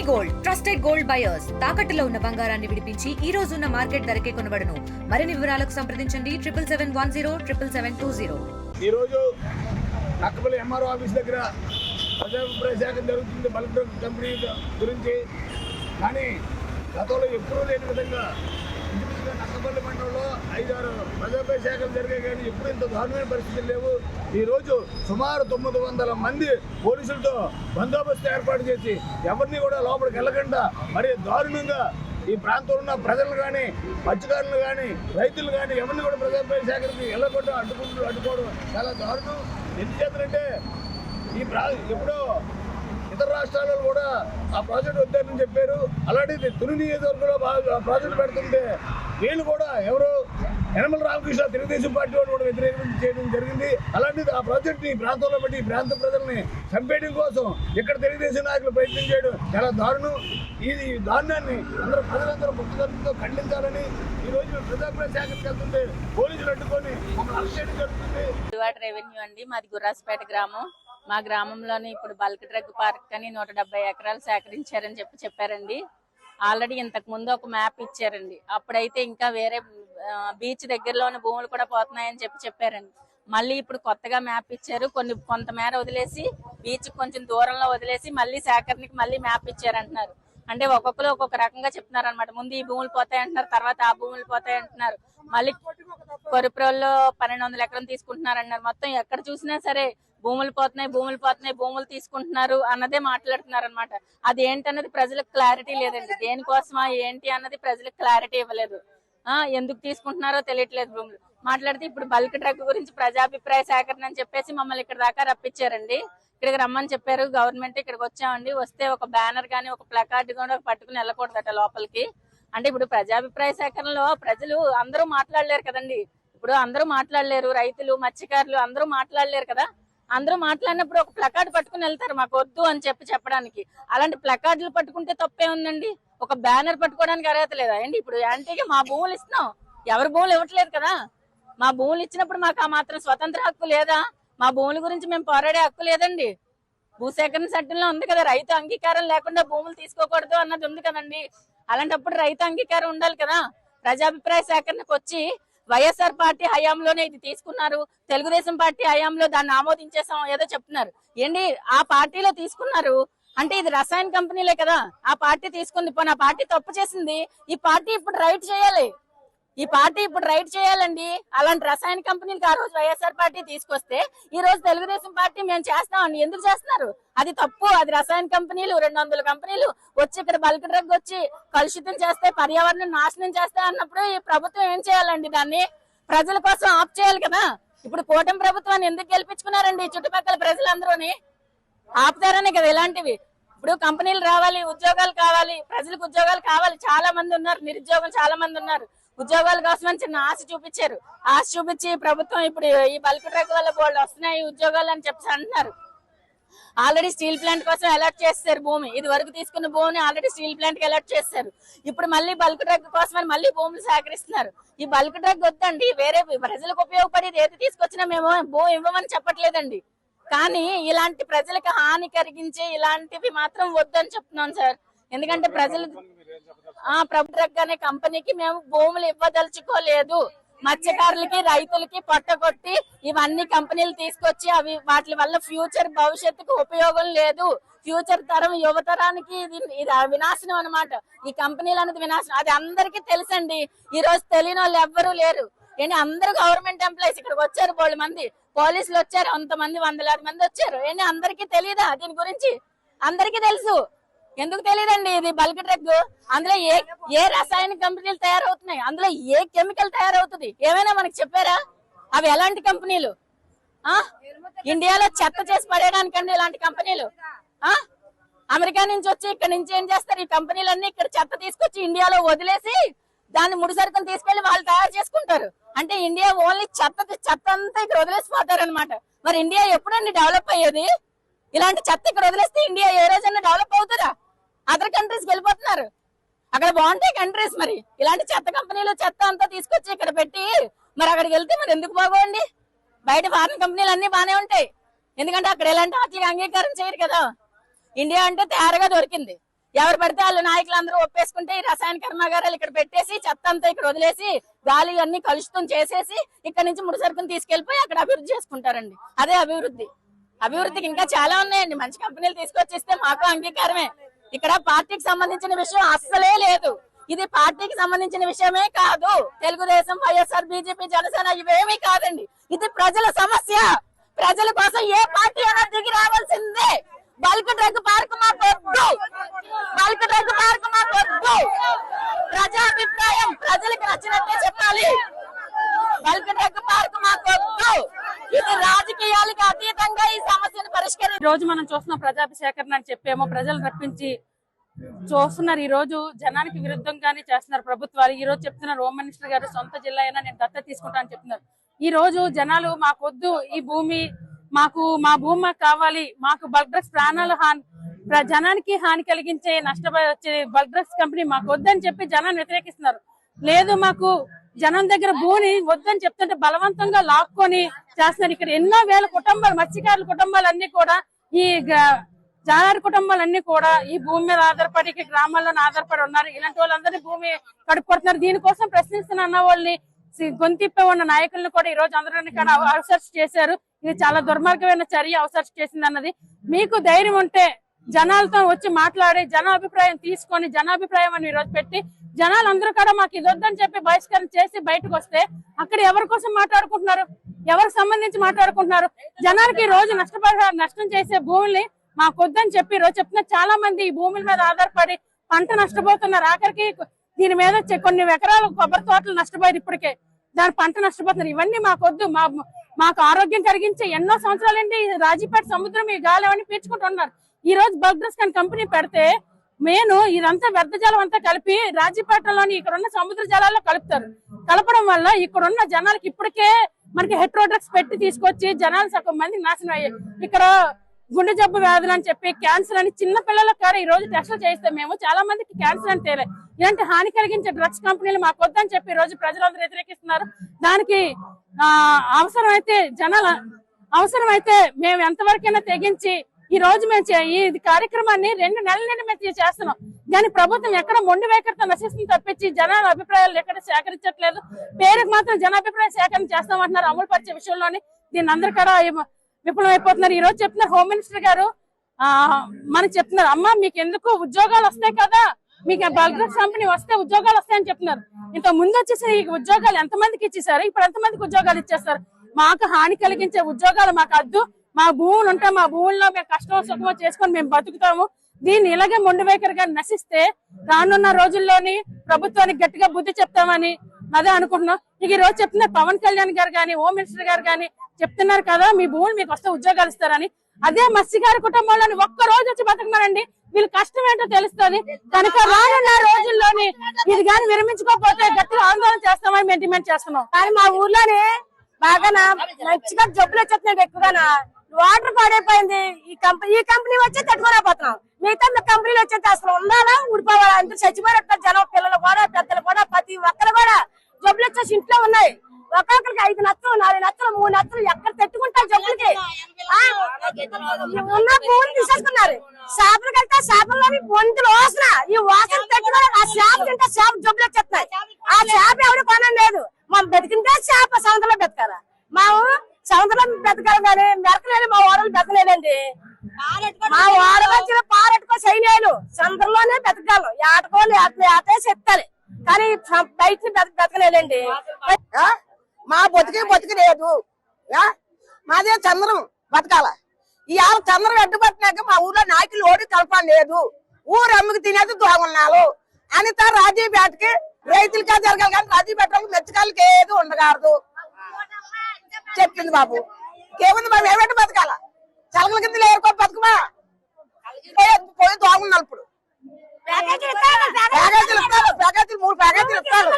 Gold trusted gold buyers తాకట్టులో ఉన్న బంగారాన్ని విడిపించి ఈ రోజు ఉన్న మార్కెట్ ధరకే కొనబడును. మరిన్ని వివరాలకు సంప్రదించండి 7771077720. ఈ రోజు నక్కపల్లి ఎంఆర్ఓ ఆఫీస్ దగ్గర ప్రజాభిప్రాయ సేకరణ జరుగుతుంది బల్క్ డ్రగ్ కంపెనీ గురించి. కానీ గతంలో ఎప్పుడూ లేని విధంగా నక్కపల్లి మండలంలో 5-6 ప్రజాభిప్రాయ సేకరణ జరిగాయి, కానీ ఎప్పుడు ఇంత దారుణమైన పరిస్థితులు లేవు. ఈరోజు సుమారు 900 మంది పోలీసులతో బందోబస్తు ఏర్పాటు చేసి ఎవరిని కూడా లోపలికి వెళ్ళకుండా మరి దారుణంగా ఈ ప్రాంతంలో ఉన్న ప్రజలు కానీ, మత్స్యకారులు కానీ, రైతులు కానీ ఎవరిని కూడా ప్రజాభిప్రాయ సేకరణకి వెళ్ళకుండా అడ్డుకోవడం చాలా దారుణం. ఎందుచేతంటే ఎప్పుడో ఇతర రాష్ట్రాలలో కూడా ఆ ప్రాజెక్టు వద్దని చెప్పారు. అలాంటిది తుని నియోజకవర్గంలో ప్రాజెక్టు పెడుతుంటే వీళ్ళు కూడా ఎవరు యనమల రామకృష్ణ తెలుగుదేశం పార్టీ వాళ్ళు కూడా వ్యతిరేకం చేయడం జరిగింది. అలాంటిది ఆ ప్రాజెక్టుని ప్రాంతంలో పెట్టి ఈ ప్రాంత ప్రజల్ని చంపేయడం కోసం ఇక్కడ తెలుగుదేశం నాయకులు ప్రయత్నం చేయడం చాలా దారుణం. ఈ దారుణాన్ని ప్రజలందరూ ముఖ్యమంత్రితో ఖండించాలని ఈ రోజు ప్రజాభిప్రాయ సేకరణకి వెళ్తుంటే పోలీసులు అడ్డుకొని మమ్మల్ని అరెస్ట్ చేయడం జరుగుతుంది. రెవెన్యూ అండి, మాది గుర్రాస్పేట గ్రామం. మా గ్రామంలోని ఇప్పుడు బల్క్ డ్రగ్ పార్క్ అని 170 ఎకరాలు సేకరించారని చెప్పారండి. ఆల్రెడీ ఇంతకు ముందు ఒక మ్యాప్ ఇచ్చారండి. అప్పుడైతే ఇంకా వేరే బీచ్ దగ్గరలోని భూములు కూడా పోతున్నాయని చెప్పారండి. మళ్ళీ ఇప్పుడు కొత్తగా మ్యాప్ ఇచ్చారు. కొంతమేర వదిలేసి బీచ్ కొంచెం దూరంలో వదిలేసి మళ్ళీ సేకరణకి మళ్ళీ మ్యాప్ ఇచ్చారంటున్నారు. అంటే ఒక్కొక్కరు ఒక్కొక్క రకంగా చెప్తున్నారు అనమాట. ముందు ఈ భూములు పోతాయి అంటున్నారు, తర్వాత ఆ భూములు పోతాయి అంటున్నారు. మళ్ళీ కొరిప్రోల్లో 1200 ఎకరం తీసుకుంటున్నారు అన్నారు. మొత్తం ఎక్కడ చూసినా సరే భూములు పోతున్నాయి, భూములు తీసుకుంటున్నారు అన్నదే మాట్లాడుతున్నారు అనమాట. అది ఏంటన్నది ప్రజలకు క్లారిటీ లేదండి. దేనికోసమా ఏంటి అన్నది ప్రజలకు క్లారిటీ ఇవ్వలేదు. ఎందుకు తీసుకుంటున్నారో తెలియట్లేదు. భూములు మాట్లాడితే ఇప్పుడు బల్క్ డ్రగ్ గురించి ప్రజాభిప్రాయ సేకరణ అని చెప్పేసి మమ్మల్ని ఇక్కడ దాకా రప్పించారండి. ఇక్కడికి రమ్మని చెప్పారు. గవర్నమెంట్ ఇక్కడికి వచ్చామండి. వస్తే ఒక బ్యానర్ గానీ ఒక ప్లకార్డ్ కూడా పట్టుకుని వెళ్ళకూడదట లోపలికి. అంటే ఇప్పుడు ప్రజాభిప్రాయ సేకరణలో ప్రజలు అందరూ మాట్లాడలేరు కదండి. ఇప్పుడు అందరూ మాట్లాడలేరు, రైతులు, మత్స్యకారులు అందరూ మాట్లాడలేరు కదా. అందరూ మాట్లాడినప్పుడు ఒక ప్లకార్డ్ పట్టుకుని వెళ్తారు మాకు వద్దు అని చెప్పడానికి. అలాంటి ప్లకార్డులు పట్టుకుంటే తప్పే ఉందండి. ఒక బ్యానర్ పట్టుకోవడానికి అర్హత లేదా అండి? ఇప్పుడు యాంటీగా మా భూములు ఇస్తున్నాం, ఎవరి భూములు ఇవ్వట్లేదు కదా. మా భూములు ఇచ్చినప్పుడు మాకు ఆ మాత్రం స్వతంత్ర హక్కు లేదా? మా భూముల గురించి మేము పోరాడే హక్కు లేదండి. భూసేకరణ చట్టంలో ఉంది కదా, రైతు అంగీకారం లేకుండా భూములు తీసుకోకూడదు అన్నది ఉంది కదండి. అలాంటప్పుడు రైతు అంగీకారం ఉండాలి కదా. ప్రజాభిప్రాయ సేకరణకు వచ్చి వైఎస్ఆర్ పార్టీ హయాంలోనే ఇది తీసుకున్నారు, తెలుగుదేశం పార్టీ హయాంలో దాన్ని ఆమోదించేసాం ఏదో చెప్తున్నారు. ఏంటి ఆ పార్టీలో తీసుకున్నారు అంటే ఇది రసాయన కంపెనీలే కదా ఆ పార్టీ తీసుకుంది. పోనీ ఆ పార్టీ తప్పు చేసింది, ఈ పార్టీ ఇప్పుడు రైట్ చేయాలి. ఈ పార్టీ ఇప్పుడు రైట్ చేయాలండి. అలాంటి రసాయన కంపెనీలకు ఆ రోజు వైఎస్ఆర్ పార్టీ తీసుకొస్తే ఈ రోజు తెలుగుదేశం పార్టీ మేము చేస్తామండి. ఎందుకు చేస్తున్నారు? అది తప్పు. అది రసాయన కంపెనీలు 200 కంపెనీలు వచ్చి ఇక్కడ బల్క్ డ్రగ్ వచ్చి కలుషితం చేస్తే, పర్యావరణం నాశనం చేస్తే అన్నప్పుడు ఈ ప్రభుత్వం ఏం చేయాలండి? దాన్ని ప్రజల కోసం ఆఫ్ చేయాలి కదా. ఇప్పుడు కూటమి ప్రభుత్వాన్ని ఎందుకు గెలిపించుకున్నారండి? చుట్టుపక్కల ప్రజలందరూని ఆపుతారనే కదా ఇలాంటివి. ఇప్పుడు కంపెనీలు రావాలి, ఉద్యోగాలు కావాలి, ప్రజలకు ఉద్యోగాలు కావాలి. చాలా మంది ఉన్నారు, నిరుద్యోగులు చాలా మంది ఉన్నారు. ఉద్యోగాల కోసం చిన్న ఆశ చూపించారు. ఆశ చూపించి ప్రభుత్వం ఇప్పుడు ఈ బల్క్ డ్రగ్ వల్ల బోల్డ్ వస్తున్నాయి ఉద్యోగాలు అని చెప్పి అంటున్నారు. ఆల్రెడీ స్టీల్ ప్లాంట్ కోసం అలర్ట్ చేస్తారు భూమి. ఇది వరకు తీసుకున్న భూమిని ఆల్రెడీ స్టీల్ ప్లాంట్ కి అలర్ట్ చేస్తారు. ఇప్పుడు మళ్ళీ బల్క్ డ్రగ్ కోసం మళ్ళీ భూములు సేకరిస్తున్నారు. ఈ బల్క్ డ్రగ్ వద్దండి, వేరే ప్రజలకు ఉపయోగపడేది ఏది తీసుకొచ్చినా మేము భూమి ఇవ్వమని చెప్పట్లేదండి. కానీ ఇలాంటి ప్రజలకు హాని కలిగించే ఇలాంటివి మాత్రం వద్దని చెప్తున్నాం సార్. ఎందుకంటే ప్రజలు ప్రభు డ్రగ్ అనే కంపెనీకి మేము భూములు ఇవ్వదలుచుకోలేదు. మత్స్యకారులకి, రైతులకి పొట్టగొట్టి ఇవన్నీ కంపెనీలు తీసుకొచ్చి అవి వాటి వల్ల ఫ్యూచర్ భవిష్యత్తుకు ఉపయోగం లేదు. ఫ్యూచర్ తరం యువతరానికి ఇది వినాశనం అనమాట. ఈ కంపెనీలు అనేది వినాశనం. అది అందరికీ తెలుసండి. ఈ రోజు తెలియని వాళ్ళు ఎవ్వరూ లేరు. ఏంటి అందరూ గవర్నమెంట్ ఎంప్లాయీస్ ఇక్కడికి వచ్చారు, బోల్డ్ మంది పోలీసులు వచ్చారు, 100 మంది 100 మంది వచ్చారు. ఏంటి అందరికీ తెలియదా దీని గురించి? అందరికీ తెలుసు. ఎందుకు తెలియదండి? ఇది బల్క్ డ్రగ్. అందులో ఏ రసాయన కంపెనీలు తయారవుతున్నాయి, అందులో ఏ కెమికల్ తయారవుతుంది ఏమైనా మనకి చెప్పారా? అవి ఎలాంటి కంపెనీలు? ఇండియాలో చెత్త చేసి పడేయడానికండి ఇలాంటి కంపెనీలు. అమెరికా నుంచి వచ్చి ఇక్కడ నుంచి ఏం చేస్తారు? ఈ కంపెనీలన్నీ ఇక్కడ చెత్త తీసుకొచ్చి ఇండియాలో వదిలేసి దాన్ని ముడి సరుకుని తీసుకెళ్లి వాళ్ళు తయారు చేసుకుంటారు. అంటే ఇండియా ఓన్లీ చెత్త అంతా ఇక్కడ వదిలేసిపోతారు అనమాట. మరి ఇండియా ఎప్పుడండి డెవలప్ అయ్యేది? ఇలాంటి చెత్త ఇక్కడ వదిలేస్తే ఇండియా ఏ రోజైనా డెవలప్ అవుతుందా? అదర్ కంట్రీస్ వెళ్ళిపోతున్నారు, అక్కడ బాగుంటాయి కంట్రీస్. మరి ఇలాంటి చెత్త కంపెనీలు చెత్త అంతా తీసుకొచ్చి ఇక్కడ పెట్టి మరి అక్కడికి వెళ్తే మరి ఎందుకు బాగోండి? బయట ఫారిన్ కంపెనీలు అన్ని బానే ఉంటాయి. ఎందుకంటే అక్కడ ఎలాంటి వాటికి అంగీకారం చేయరు కదా. ఇండియా అంటే తయారుగా దొరికింది. ఎవరు పడితే వాళ్ళ నాయకులందరూ ఒప్పేసుకుంటే ఈ రసాయన కర్మాగారాలు ఇక్కడ పెట్టేసి చెత్త అంతా ఇక్కడ వదిలేసి గాలి అన్ని కలుషితం చేసేసి ఇక్కడ నుంచి ముడి సరుకుని తీసుకెళ్లిపోయి అక్కడ అభివృద్ధి చేసుకుంటారండి. అదే అభివృద్ధికి ఇంకా చాలా ఉన్నాయండి. మంచి కంపెనీలు తీసుకొచ్చిస్తే మాకు అంగీకారమే. ఇక్కడ పార్టీకి సంబంధించిన విషయం అస్సలే లేదు. ఇది పార్టీకి సంబంధించిన విషయమే కాదు. తెలుగుదేశం, వైఎస్ఆర్, బీజేపీ, జనసేన ఇవేమీ కాదండి. ఇది ప్రజల సమస్య. ప్రజల కోసం ఏ పార్టీ అయినా దిగి రావాల్సిందే. బల్క్ డ్రగ్ పార్క్ మాకొద్దు. ప్రజాభిప్రాయం ప్రజలకు నచ్చినట్టే చెప్పాలి. బల్క్ డ్రగ్ పార్క్ మాకొద్దు. ఇది రాజకీయాలకు అతీతంగా ఈ సమస్యను పరిష్కరించి ఈ రోజు మనం చూస్తున్నాం ప్రజాభిషేకరణ అని చెప్పేమో ప్రజలు రప్పించి చూస్తున్నారు. ఈ రోజు జనానికి విరుద్ధంగానే చేస్తున్నారు ప్రభుత్వాలు. ఈ రోజు చెప్తున్నారు హోమ్ మినిస్టర్ గారు సొంత జిల్లా అయినా నేను దత్తత తీసుకుంటా అని చెప్తున్నారు. ఈ రోజు జనాలు మాకొద్దు ఈ భూమి, మా భూమి మాకు కావాలి, మాకు బల్క్ డ్రగ్స్ జనానికి హాని కలిగించే నష్టపోయి వచ్చే బల్క్ డ్రగ్స్ కంపెనీ మాకు వద్దని చెప్పి జనాన్ని వ్యతిరేకిస్తున్నారు. లేదు మాకు జనం దగ్గర భూమి వద్దని చెప్తుంటే బలవంతంగా లాక్కొని చేస్తున్నారు. ఇక్కడ ఎన్నో వేల కుటుంబాలు, మత్స్యకారుల కుటుంబాలన్నీ కూడా, ఈ జానారి కుటుంబాలన్నీ కూడా ఈ భూమి మీద ఆధారపడి గ్రామాల్లో ఆధారపడి ఉన్నారు. ఇలాంటి వాళ్ళందరినీ భూమి కడుపుకొడుతున్నారు. దీనికోసం ప్రశ్నిస్తున్న అన్న వాళ్ళని గొంతిప్పే ఉన్న నాయకులను కూడా ఈ రోజు అందరినీ అవసర్స్ చేశారు. ఇది చాలా దుర్మార్గమైన చర్య అవసర్స్ చేసింది అన్నది. మీకు ధైర్యం ఉంటే జనాలతో వచ్చి మాట్లాడి జనాభిప్రాయం తీసుకొని జనాభిప్రాయం అని ఈ రోజు పెట్టి జనాలందరూ కూడా మాకు ఇది వద్దని చెప్పి బహిష్కరణ చేసి బయటకు వస్తే అక్కడ ఎవరి కోసం మాట్లాడుకుంటున్నారు, ఎవరికి సంబంధించి మాట్లాడుకుంటున్నారు? జనానికి ఈ రోజు నష్టం చేసే భూముల్ని మాకు వద్దని చెప్పి ఈ రోజు చెప్తున్నా. చాలా మంది ఈ భూముల మీద ఆధారపడి పంట నష్టపోతున్నారు. ఆఖరికి దీని మీద కొన్ని ఎకరాలు కొబ్బరి తోటలు నష్టపోయారు. ఇప్పటికే దాని పంట నష్టపోతున్నారు. ఇవన్నీ మాకు వద్దు. మాకు ఆరోగ్యం కలిగించే ఎన్నో సంవత్సరాలండి రాజీపేట సముద్రం ఈ గాలి అవన్నీ పీల్చుకుంటున్నారు. ఈ రోజు బల్క్ డ్రగ్స్ కంపెనీ పెడితే ఇదంతా వ్యర్థ జలం అంతా కలిపి రాజీపేటలోని ఇక్కడ ఉన్న సముద్ర జలాల్లో కలపడం వల్ల ఇక్కడున్న జనాలకి ఇప్పటికే మనకి హెట్రో డ్రగ్స్ పెట్టి తీసుకొచ్చి జనాలు సగం మంది నాశనం అయ్యాయి. ఇక్కడ గుండె జబ్బు వ్యాధులు అని చెప్పి క్యాన్సర్ అని చిన్న పిల్లలకు కూడా ఈ రోజు టెస్టులు చేస్తే మేము చాలా మందికి క్యాన్సర్ అని తేలే. ఇలాంటి హాని కలిగించే డ్రగ్స్ కంపెనీలు మాకు వద్దని చెప్పి ఈ రోజు ప్రజలందరూ వ్యతిరేకిస్తున్నారు. దానికి అవసరమైతే మేము ఎంతవరకైనా తెగించి ఈ రోజు మేము ఈ కార్యక్రమాన్ని 2 నెలల నుండి మేము చేస్తున్నాం. కానీ ప్రభుత్వం ఎక్కడ మొండి వైఖరితో నశిస్తుంది తప్పించి జనాల అభిప్రాయాలు ఎక్కడ సేకరించట్లేదు. పేరుకు మాత్రం జనాభిప్రాయ సేకరణ చేస్తామంటున్నారు. అమలు పరిచే విషయంలోని దీన్ని అందరు కూడా విఫలం అయిపోతున్నారు. ఈ రోజు చెప్తున్నారు హోమ్ మినిస్టర్ గారు మనకి చెప్తున్నారు, అమ్మ మీకు ఎందుకు ఉద్యోగాలు వస్తాయి కదా, మీకు బల్క్ డ్రగ్స్ కంపెనీ వస్తే ఉద్యోగాలు వస్తాయని చెప్తున్నారు. ఇంత ముందు వచ్చేసి ఈ ఉద్యోగాలు ఎంతమందికి ఇచ్చేసారు, ఇప్పుడు ఎంతమందికి ఉద్యోగాలు ఇచ్చేస్తారు? మాకు హాని కలిగించే ఉద్యోగాలు మాకు వద్దు. మా భూములు ఉంటే మా భూముల్లో మేము కష్టమో సుఖమో చేసుకొని మేము బతుకుతాము. దీన్ని ఇలాగే మొండి వైఖరిగా నశిస్తే రానున్న రోజుల్లోని ప్రభుత్వానికి గట్టిగా బుద్ధి చెప్తామని అదే అనుకుంటున్నాం. ఈ రోజు చెప్తున్నారు పవన్ కళ్యాణ్ గారు కానీ హోమ్ మినిస్టర్ గారు కానీ చెప్తున్నారు కదా మీ భూములు మీకు వస్తే ఉద్యోగాలు ఇస్తారని. అదే మత్స్యకారి కుటుంబంలోని ఒక్క రోజు వచ్చి బతకమనండి, వీళ్ళ కష్టం ఏంటో తెలుస్తుంది. కనుక రానున్న రోజుల్లోని ఇది కానీ విరమించుకోకపోతే గట్టిగా ఆందోళన చేస్తామని మేము డిమాండ్ చేస్తున్నాం. కానీ మా ఊర్లోనే బాగా మంచిగా జబ్బులు వచ్చేస్తున్నాయి. ఎక్కువగా వాటర్ పాడైపోయింది. ఈ కంపెనీ వచ్చి తట్టుకోలేకపోతున్నాం. మిగతా కంపెనీలు వచ్చేది అసలు ఉండాలా ఊడిపోవాలా అందరూ చచ్చిపోయినట్టు జనం, పిల్లలు కూడా పెద్దలు కూడా ప్రతి ఒక్కరు కూడా జబ్బులు వచ్చేసి ఇంట్లో ఉన్నాయి. ఒక్కొక్కరికి 5 నచ్చలు 4 నచ్చలు 3 నచ్చలు ఎక్కడ పెట్టుకుంటారు జబ్బులకి. ఉన్న భూములు తీసేసుకున్నారు. చేపలు కలితే చేపల్లోని వంతులు వాసన, ఈ వాసన పెట్టుకుని ఆ చేప తింటే చేప జబ్బులు వచ్చేస్తున్నాయి. ఆ చేప ఎవరు కొనం లేదు. మనం బతికింటే చేప సముద్రంలో బతకాల. మేము సముద్రంలో బతకాలి కానీ మెరకలేదు. మా ఓడలు బతకలేదండి. మా ఓడవచ్చిన పారెట్టుకో చేయలేదు. సముద్రంలోనే బతకాలి. ఆటకోలు ఆటేసి ఎత్తాలి కానీ బయట బతకలేదండి. మా బతికి లేదు. మాదే చంద్రం బతకాల. ఇవాళ చంద్రం అడ్డుపట్టినాక మా ఊర్లో నాయకులు ఓడి కలపడం లేదు. ఊరు అమ్మికి తినేది దోగున్నాలు అనిత రాజీపేటకి రైతులకే జరగాలి కానీ రాజీపేటకి మెచ్చకాలకి ఏది ఉండకూడదు చెప్పింది బాబు. ఇంకేముంది బాబు, ఏమంటే బతకాల. చలకల కింద ఏరుకో బతుకమా పోయి దోగున్నాను. ఇప్పుడు ప్యాకేజీలు 3 ప్యాకేజీలు ఇస్తారు.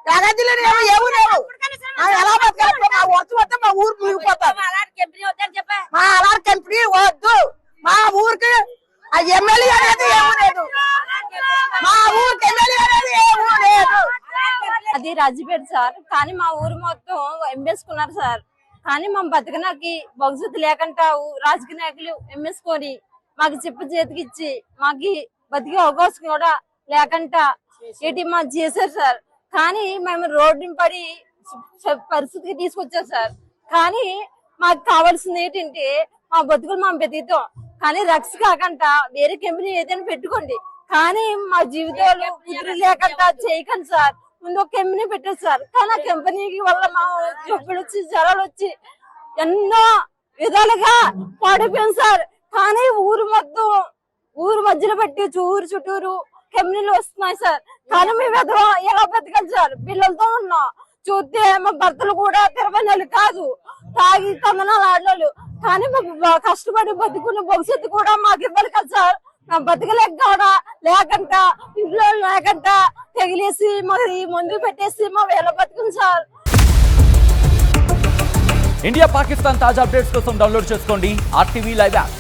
ప్యాకేజీలు ఏమో లేవు. ఎలా బతకాలి? మా వర్షం వస్తే మా ఊరు మునిగిపోతారు. మా అలాంటి కంపెనీ వద్దు. మా ఊరికి ఎమ్మెల్యే అనేది ఏమీ లేదు. మా ఊరికి ఎమ్మెల్యే అనేది ఏమీ లేదు. అది రాజీపేట సార్. కానీ మా ఊరు మొత్తం ఎంబేసుకున్నారు సార్. కానీ మా బతకనాకి భవిష్యత్తు లేకుండా రాజకీయ నాయకులు ఎంబేసుకొని మాకు చెప్పు చేతికి ఇచ్చి మాకు బతికే అవకాశం కూడా లేకుండా ఏంటి మాకు చేశారు సార్. కానీ మేము రోడ్డుని పడి పరిస్థితికి తీసుకొచ్చాం సార్. కానీ మాకు కావాల్సింది ఏంటంటే మా బతుకులు మేము బతికుతాం, కానీ రక్స్ కాకుండా వేరే కంపెనీ ఏదైనా పెట్టుకోండి, కానీ మా జీవితాలు కుదిరి లేకుండా చేయకండి సార్. ముందు ఒక కంపెనీ పెట్టారు సార్, కానీ ఆ కంపెనీకి వల్ల మా జబ్బులు వచ్చి జ్వరాలు వచ్చి ఎన్నో విధాలుగా పాడిపోయాం సార్. కానీ ఊరు మొత్తం ఊరు మధ్యలో పెట్టి ఊరు చుట్టూరు కంపెనీలు వస్తున్నాయి సార్. కానీ మేము ఎలా బతకాలి సార్? పిల్లలతో ఉన్నాం. చూస్తే మా భర్తలు కూడా 20 నెలలు కాదు, తాగి తందనాలు ఆడలేదు. కానీ మాకు కష్టపడి బతుకున్న భవిష్యత్తు కూడా మాకు ఇవ్వాలి కదా సార్. నా బతకలేక కూడా లేకుండా ఇంట్లో లేకుండా తెగిలేసి మరి ముందు పెట్టేసి మా వేళ బతుకుని సార్. ఇండియా పాకిస్తాన్ తాజా అప్డేట్స్ కోసం డౌన్లోడ్ చేసుకోండి RTV లైవ్ యాప్.